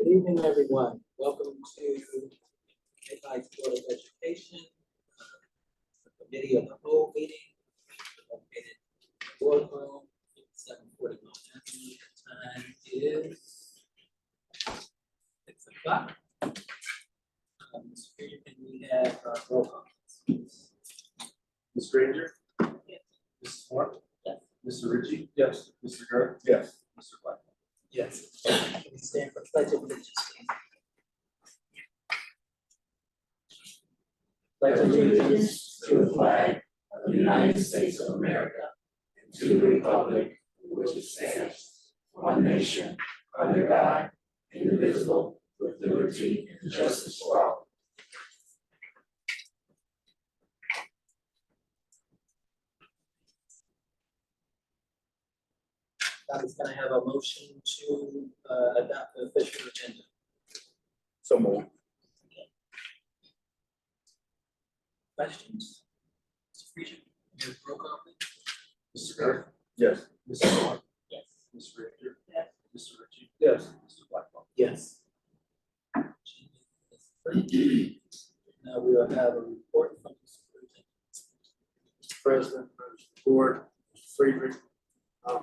Good evening, everyone. Welcome to Heights Board of Education, the Committee of the Whole meeting, located in the boardroom, 7:41. The time is 6 o'clock. Mr. Peter, can we have roll call, please? Ms. Granger? Yes. Mrs. Moore? Yes. Mr. Ritchie? Yes. Mr. Garrett? Yes. Mr. Black? Yes. Can we stand for pledge of allegiance, please? Pledge of allegiance To the flag of the United States of America and to the republic for which it stands, one nation, under God, indivisible, with liberty and justice for all. I was gonna have a motion to adopt the official agenda. So moved. Questions? Mr. Friesen, your roll call, please. Mr. Garrett? Yes. Mrs. Moore? Yes. Ms. Granger? Yes. Mr. Ritchie? Yes. Mr. Blackwell? Yes. Now we will have a report from the superintendent. Mr. President, members of the board, Mr. Friedrich.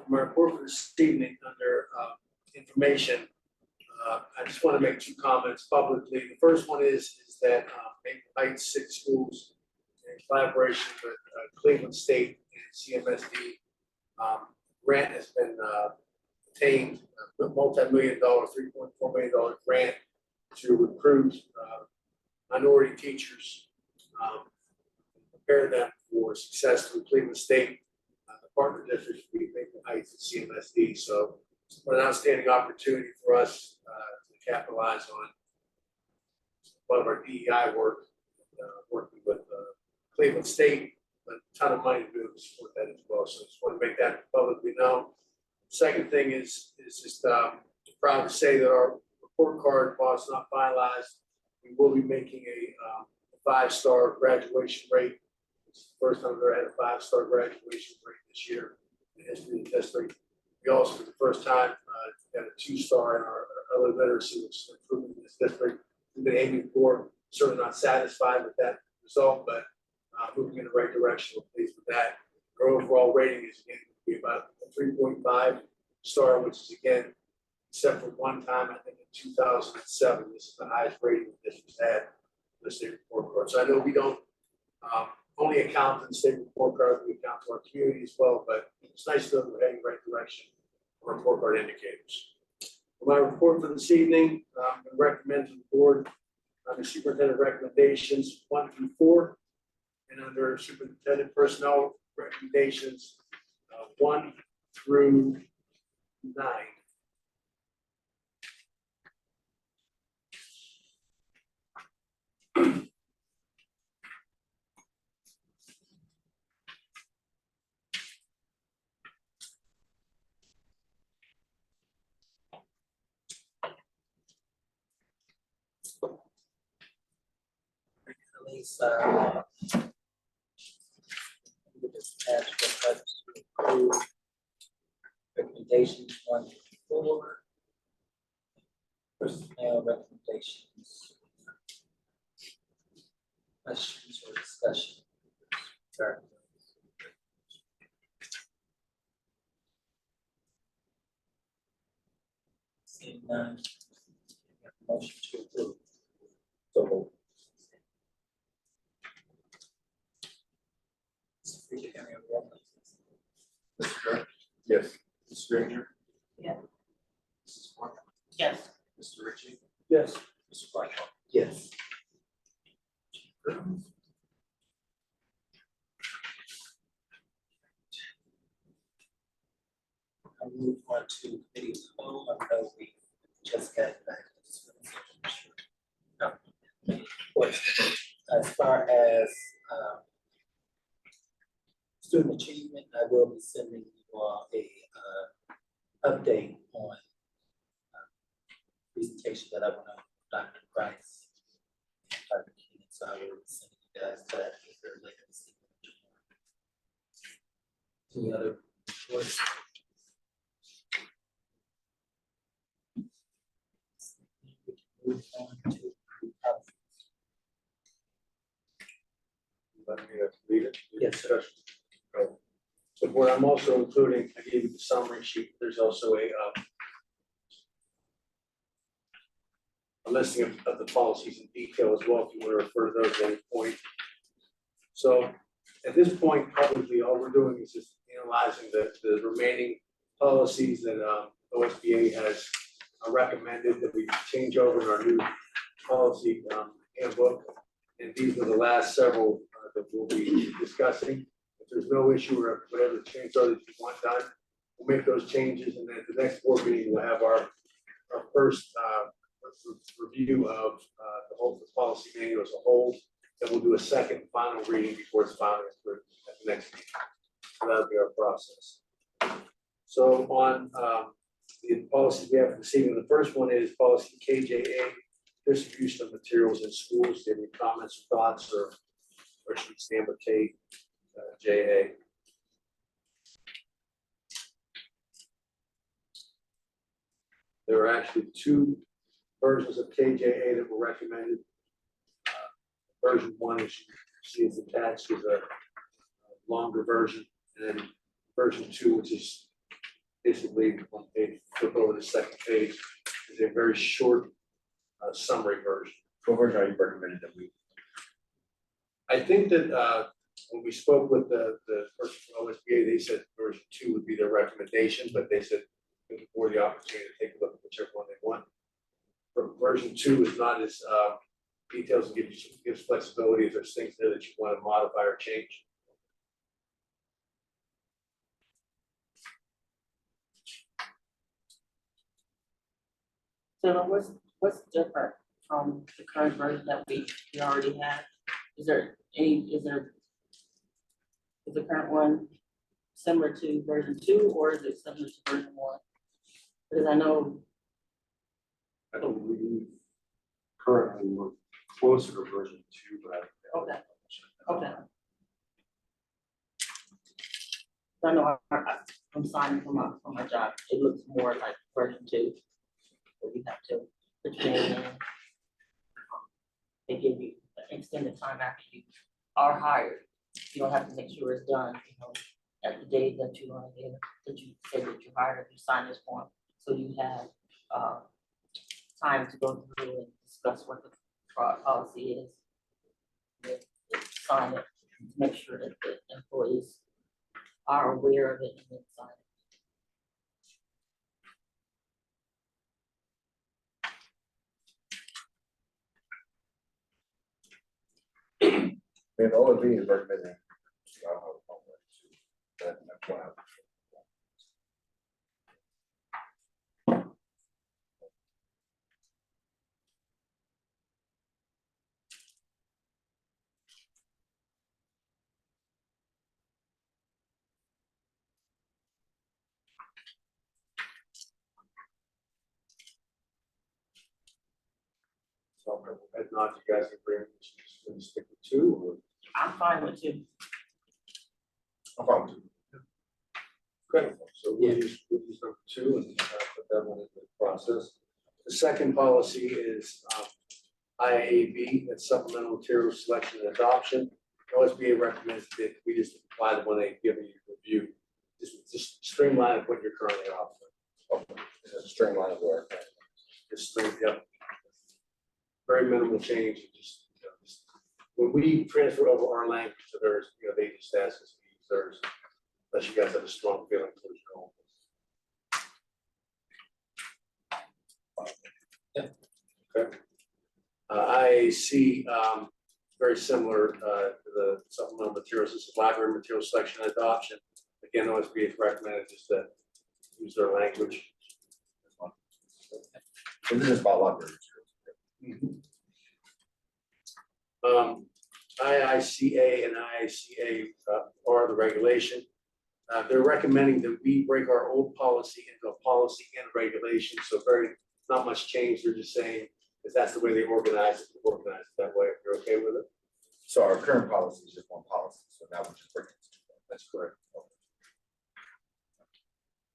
My report for this evening under information, I just want to make two comments publicly. The first one is that Maple Heights City Schools, in collaboration with Cleveland State and CMSD, grant has been obtained, a multi-million-dollar, $3.4 million grant to recruit minority teachers, prepare them for success through Cleveland State, the partner districts, we Maple Heights and CMSD. So it's an outstanding opportunity for us to capitalize on one of our DEI work, working with Cleveland State, a ton of money to do to support that as well. So I just want to make that publicly known. Second thing is just proud to say that our report card, while it's not finalized, we will be making a 5-star graduation rate. It's the first time we've ever had a 5-star graduation rate this year in the history of the district. We also, for the first time, got a 2-star in our early literacy, which is an improvement in this district. We've been aiming for, certainly not satisfied with that result, but moving in the right direction. We're pleased with that. Our overall rating is again be about a 3.5 star, which is again, except for one time, I think in 2007, this is the highest rating the district's had in the state report card. So I know we don't only account for the state report card, we account for our community as well, but it's nice to know we're heading in the right direction for report card indicators. For my report for this evening, I'm going to recommend to the board the superintendent recommendations 1 through 4, and under superintendent personnel recommendations 1 through 9. Recommendations 1 through 4. Personnel recommendations. Questions or discussion? Sorry. Seeing none. Motion to approve. So moved. Mr. Garrett? Yes. Ms. Granger? Yeah. Mrs. Moore? Yes. Mr. Ritchie? Yes. Mr. Blackwell? Yes. I'll move on to committee of the whole. I know we just got back. As far as student achievement, I will be sending you all a update on presentation that I went on with Dr. Price and Dr. Keenan. So I will be sending you guys that either later this evening. Any other reports? move on to, Let me read it. Yes, sir. Right. So what I'm also including, I gave you the summary sheet, there's also a listing of the policies in detail as well, if you want to refer to those at any point. So at this point, probably all we're doing is just analyzing the remaining policies that OSBA has recommended that we change over in our new policy handbook. And these are the last several that we'll be discussing. If there's no issue or whatever change are that you want done, we'll make those changes, and then at the next board meeting, we'll have our first review of the whole policy manual as a whole. Then we'll do a second final reading before it's finally approved at the next meeting. So that'll be our process. So on the policies we have this evening, the first one is policy KJA, distribution of materials in schools. Do you have any comments or thoughts, or should we stand with KJA? There are actually two versions of KJA that were recommended. Version 1, as you see, is attached, is a longer version, and then version 2, which is basically one page, flip over the second page, is a very short summary version. What version are you recommending that we? I think that when we spoke with the person from OSBA, they said version 2 would be their recommendation, but they said before the opportunity to take a look at whichever one they want. Version 2 is not as details, and gives flexibility if there's things there that you want to modify or change. So what's different from the current version that we already have? Is the current one similar to version 2, or is it similar to version 1? Because I know, I believe currently we're closer to version 2, but okay. I know I'm signing for my job. It looks more like version 2. But we have to put your name in. They give you an extended time after you are hired. You don't have to make sure it's done, at the day that you are there, that you say that you're hired, you sign this form. So you have time to go through and discuss what the policy is. Sign it, make sure that the employees are aware of it and then sign it. I mean, OSBA is recommending. That's why. So I'd nod you guys agree, just stick with 2, or I'm fine with 2. I'm fine with 2. okay. So we'll use number 2 and put that one into the process. The second policy is IAB, that's supplemental material selection and adoption. OSBA recommends that we just apply the one they give you review. Just streamline what you're currently offering. Okay. It's a streamline of work. Just yep. Very minimal change. Just when we transfer over our language to theirs, they just ask us to use theirs, unless you guys have a strong feeling towards your own. Yeah. Okay. IAC, very similar to the supplemental materials. This is library material selection and adoption. Again, OSBA is recommended just to use their language. This is about library. IICA and IICA are the regulation. They're recommending that we break our old policy into a policy and regulation. So not much change. They're just saying, if that's the way they organize it, we'll organize it that way. If you're okay with it. So our current policy is just one policy, so now we're just bringing it to that. That's correct.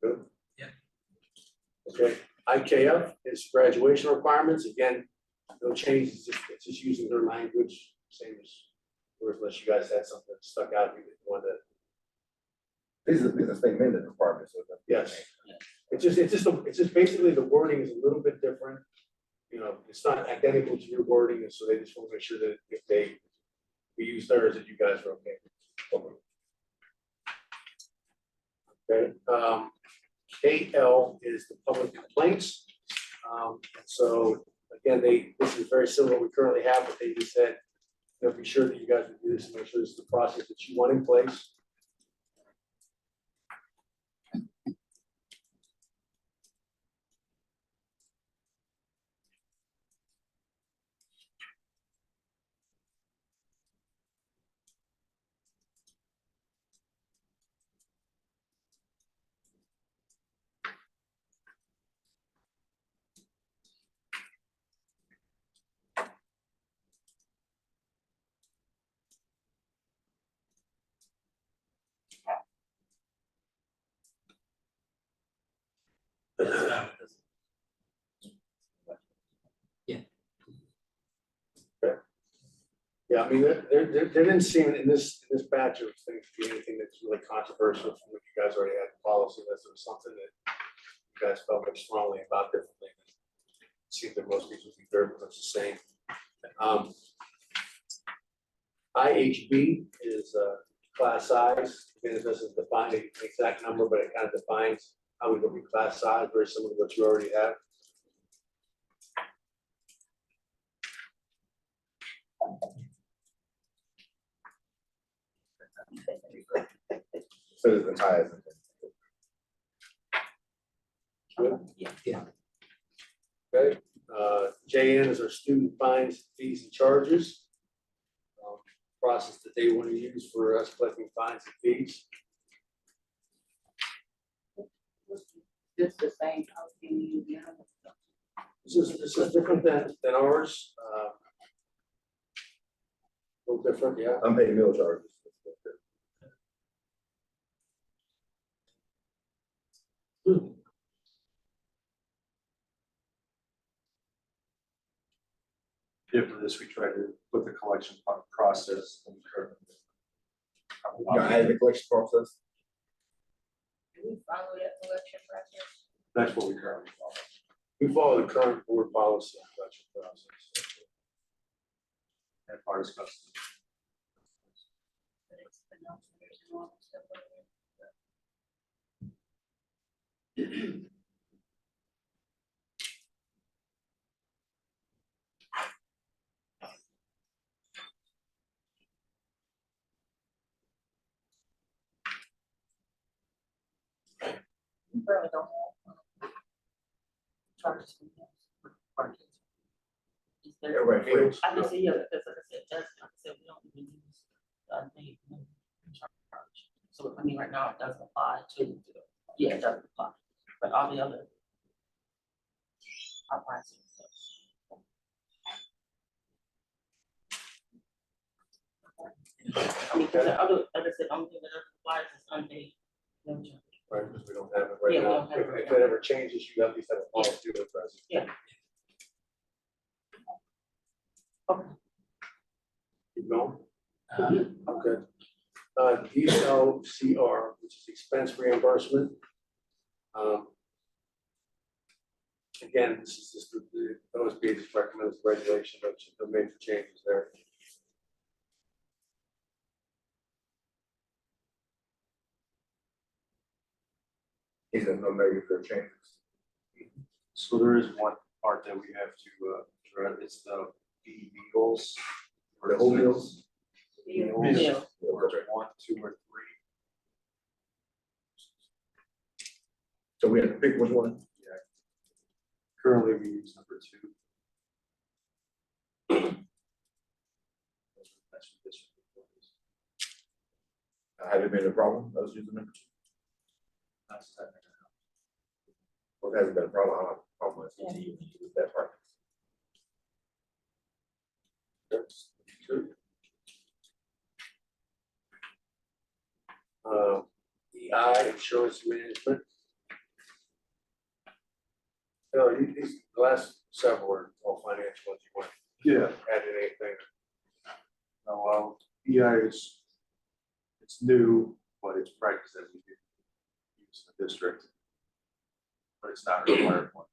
Good. Yeah. Okay. IKF is graduation requirements. Again, No changes, it's just using their language, same as, or unless you guys had something that stuck out, you wanted to. These are state mandated requirements, so. Yes. It's just basically the wording is a little bit different. You know, it's not identical to your wording, and so they just want to make sure that if we use theirs, that you guys are okay. Okay, KL is the public complaints. And so again, this is very similar to what we currently have, but they just said, you know, be sure that you guys would do this and make sure this is the process that you want in place. Yeah, I mean, there didn't seem in this batch of things to be anything that's really controversial from what you guys already had in policy. Unless there was something that you guys felt very strongly about differently. It seemed that most people would be very much the same. IHB is class size. Again, it doesn't define the exact number, but it kind of defines how we look at class size, very similar to what you already have. So it's the ties. Yeah. Okay, JN is our student fines, fees and charges. Process that they want to use for us collecting fines and fees. This the same policy, yeah. This is different than ours. A little different, yeah. Unpaid meal charges. Yeah, for this, we try to put the collection process in current. You added the collection process. Do we follow that collection process? That's what we currently follow. We follow the current board policy on collection process. And part is custom. But it's the numbers and all that stuff like that. We currently don't have. Charges. Is there? Yeah, right. Meals, I can see, yeah, because like I said, that's, like I said, we don't even use the unpaid charge. So, I mean, right now, it doesn't apply to, yeah, it doesn't apply, but all the other. Applies to it, so. I mean, because the other, like I said, the only thing that applies is unpaid. No charge. right, because we don't have it right Yeah, we now. don't have it right If it ever changes, you at least have a policy to address. Yeah. Okay. Keep going. Okay. DLCR, which is expense reimbursement. Again, this is just the OSB just recommends regulation, but the major changes there. He said no major changes. So there is one part that we have to address, it's the B meals. The whole meals. Yeah. Or 1, 2, or 3. So we have to pick which one. Currently, we use number 2. That's what this is. Have it been a problem? I was using number 2. That's technical. Well, it hasn't been a problem. I don't have a problem with CTE when you use that part. That's two. EI, insurance management. You know, these, the last several are all financial ones. You want Yeah. added anything? No, EI is, it's new, but it's practice that we do use in the district. But it's not a required one.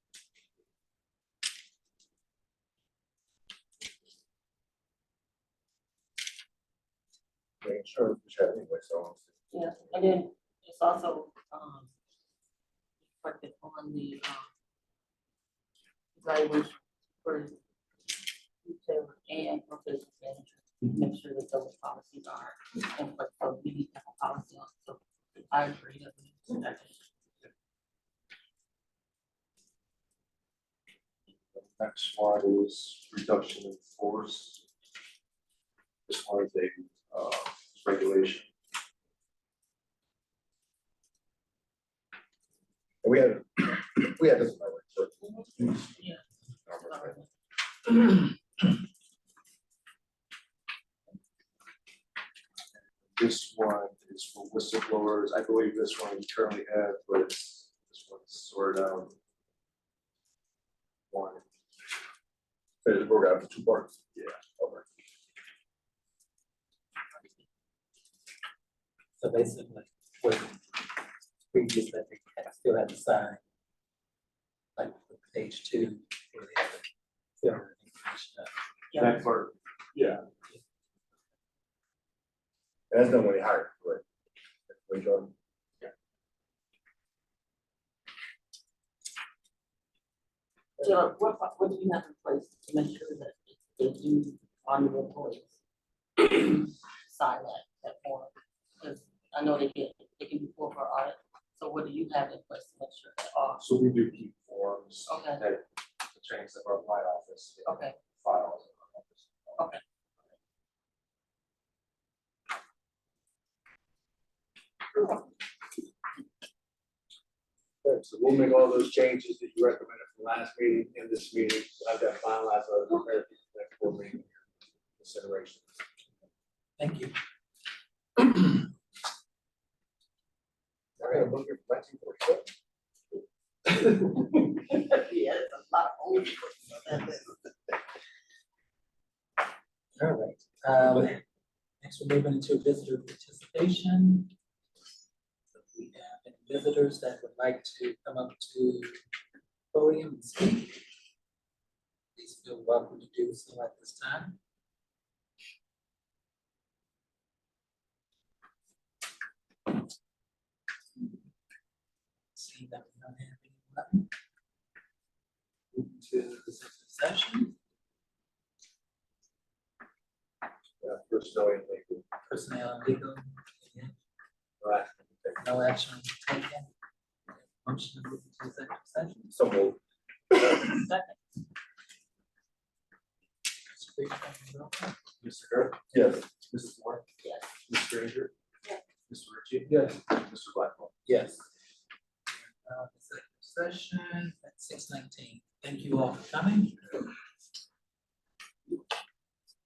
The insurance we had anyway, so. Yeah, and then it's also, reflected on the, evaluation for retail and for business manager. Make sure that those policies are in place, so we need to have a policy on, so I agree that we need to do that. Next one is reduction in force. This one is a regulation. And we had this. Yeah. This one is for whistleblowers. I believe this one we currently have, but this one's sorted out. One. So it's broke out into 2 parts. Yeah. Okay. So basically, what previous that they still have to sign, like page 2, where they have to fill the information out. Yeah. That part, yeah. And that's done when they hire, correct? When you join. So what do you have in place to make sure that if you on your employees sign that form? Because I know they can be pulled for audit, so what do you have in place to make sure that all, So we do keep forms okay, that pertains to our my office. okay, Files. okay. Okay, so we'll make all those changes that you recommended from last meeting in this meeting. We'll have that finalized, so I'll prepare for the next board meeting consideration. Thank you. I got a book here from 1947. Yeah, it's a lot of old. All right. Next, we're moving into visitor participation. So we have any visitors that would like to come up to the podium and speak. Please feel welcome to do so at this time. See that we don't have anyone. Move to the executive session, First, no, anything. personnel and legal. All right. No action taken. Motion to move into executive session. So moved. Second. Mr. Hurd, Yes. Mrs. Moore, Yes. Mr. Granger. Yes. Mr. Ritchie. Yes. Mr. Blackwell. Yes. Executive session at 6:19. Thank you all for coming.